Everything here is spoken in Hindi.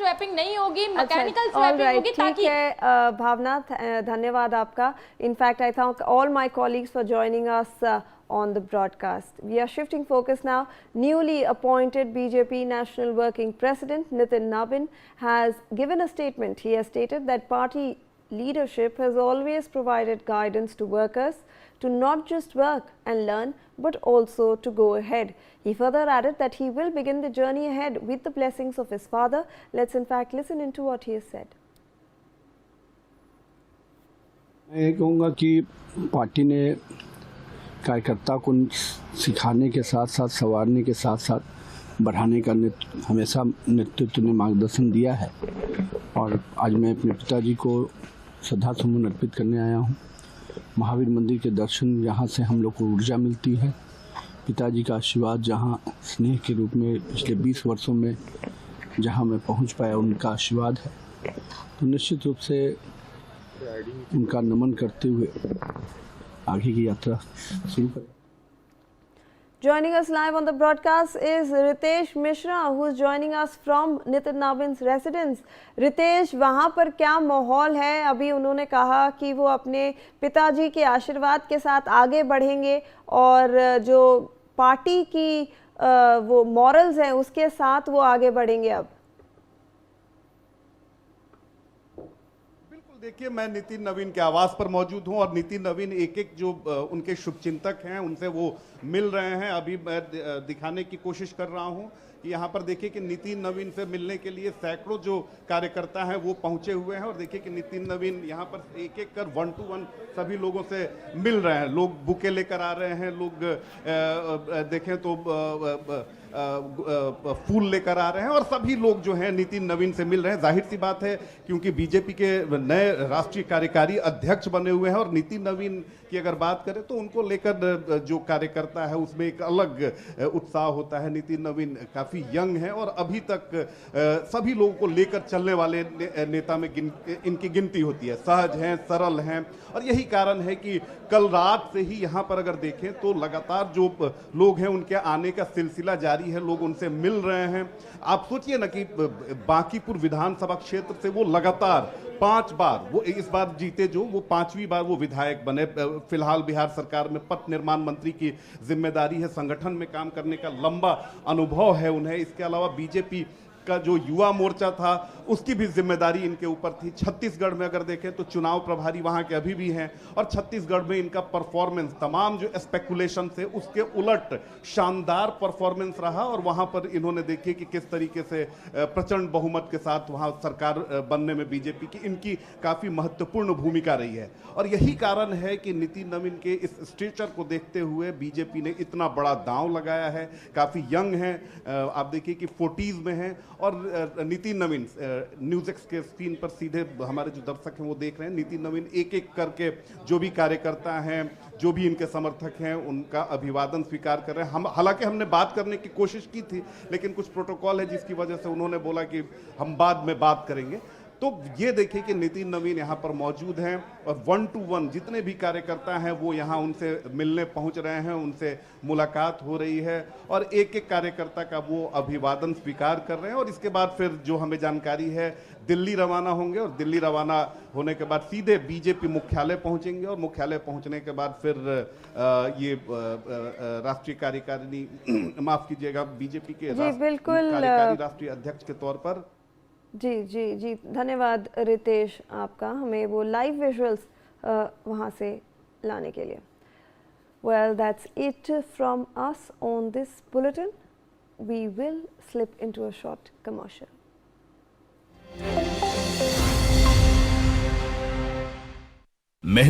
स्वैपिंग नहीं होगी, मैकेनिकल स्वैपिंग होगी ताकि। ठीक है भावना, धन्यवाद आपका। In fact I thank all my colleagues for joining us on the broadcast. We are shifting focus now. Newly appointed BJP National Working President Nitin Nabin has given a statement. He has stated that party leadership has always provided guidance to workers to not just work and learn but also to go ahead. He further added that he will begin the journey ahead with the blessings of his father. Let's in fact listen into what he has said. मैं कहूँगा कि पार्टी ने कार्यकर्ता को सिखाने के साथ साथ, संवारने के साथ साथ बढ़ाने का हमेशा नेतृत्व ने मार्गदर्शन दिया है। और आज मैं अपने पिताजी को श्रद्धा सुमन अर्पित करने आया हूँ। महावीर मंदिर के दर्शन, यहाँ से हम लोग को ऊर्जा मिलती है। पिताजी का आशीर्वाद जहाँ स्नेह के रूप में पिछले 20 वर्षों में जहाँ मैं पहुँच पाया, उनका आशीर्वाद है। तो निश्चित रूप से उनका नमन करते हुए आगे की यात्रा शुरू करें। Joining us live on the broadcast is Ritesh Mishra, who is joining us from Nitin Nabin's residence. Ritesh, वहाँ पर क्या माहौल है? अभी उन्होंने कहा कि वो अपने पिताजी के आशीर्वाद के साथ आगे बढ़ेंगे और जो पार्टी की वो मॉरल्स हैं उसके साथ वो आगे बढ़ेंगे। अब देखिए, मैं नितिन नवीन के आवास पर मौजूद हूं और नितिन नवीन एक एक जो उनके शुभचिंतक हैं उनसे वो मिल रहे हैं। अभी मैं दिखाने की कोशिश कर रहा हूं कि यहाँ पर देखिए कि नितिन नवीन से मिलने के लिए सैकड़ों जो कार्यकर्ता हैं वो पहुंचे हुए हैं। और देखिए कि नितिन नवीन यहाँ पर एक एक कर 1 to 1 सभी लोगों से मिल रहे हैं। लोग बुके लेकर आ रहे हैं, लोग देखें तो फूल लेकर आ रहे हैं और सभी लोग जो हैं नितिन नवीन से मिल रहे हैं। जाहिर सी बात है क्योंकि बीजेपी के नए राष्ट्रीय कार्यकारी अध्यक्ष बने हुए हैं और नितिन नवीन की अगर बात करें तो उनको लेकर जो कार्यकर्ता है उसमें एक अलग उत्साह होता है। नितिन नवीन काफ़ी यंग है और अभी तक सभी लोगों को लेकर चलने वाले नेता में इनकी गिनती होती है। सहज हैं, सरल हैं और यही कारण है कि कल रात से ही यहाँ पर अगर देखें तो लगातार जो लोग हैं उनके आने का सिलसिला जारी है। लोग उनसे मिल रहे हैं। आप सोचिए ना कि बांकीपुर विधानसभा क्षेत्र से वो लगातार 5 बार वो इस बार जीते, जो वो 5वीं बार वो विधायक बने। फिलहाल बिहार सरकार में पथ निर्माण मंत्री की जिम्मेदारी है। संगठन में काम करने का लंबा अनुभव है उन्हें। इसके अलावा बीजेपी का जो युवा मोर्चा था उसकी भी जिम्मेदारी इनके ऊपर थी। छत्तीसगढ़ में अगर देखें तो चुनाव प्रभारी वहां के अभी भी हैं और छत्तीसगढ़ में इनका परफॉर्मेंस तमाम जो स्पेकुलेशन थे उसके उलट शानदार परफॉर्मेंस रहा और वहां पर इन्होंने देखिए कि किस तरीके से प्रचंड बहुमत के साथ वहां सरकार बनने में बीजेपी की इनकी काफी महत्वपूर्ण भूमिका रही है। और यही कारण है कि नितिन नवीन के इस स्टेचर को देखते हुए बीजेपी ने इतना बड़ा दांव लगाया है। काफी यंग हैं, आप देखिए कि 40s में हैं और नितिन नवीन न्यूज़ के स्क्रीन पर सीधे हमारे जो दर्शक हैं वो देख रहे हैं। नितिन नवीन एक एक करके जो भी कार्यकर्ता हैं, जो भी इनके समर्थक हैं, उनका अभिवादन स्वीकार कर रहे हैं। हम हालांकि हमने बात करने की कोशिश की थी लेकिन कुछ प्रोटोकॉल है जिसकी वजह से उन्होंने बोला कि हम बाद में बात करेंगे। तो ये देखिए कि नितिन नवीन यहाँ पर मौजूद हैं और 1 to 1 जितने भी कार्यकर्ता हैं वो यहाँ उनसे मिलने पहुँच रहे हैं, उनसे मुलाकात हो रही है और एक एक कार्यकर्ता का वो अभिवादन स्वीकार कर रहे हैं। और इसके बाद फिर जो हमें जानकारी है दिल्ली रवाना होंगे और दिल्ली रवाना होने के बाद सीधे बीजेपी मुख्यालय पहुँचेंगे और मुख्यालय पहुँचने के बाद फिर ये राष्ट्रीय कार्यकारिणी माफ कीजिएगा बीजेपी के कार्यकारी राष्ट्रीय अध्यक्ष के तौर पर। जी जी जी, धन्यवाद रितेश आपका, हमें वो लाइव विजुअल्स वहाँ से लाने के लिए। Well, that's it from us on this bulletin. We will slip into a short commercial.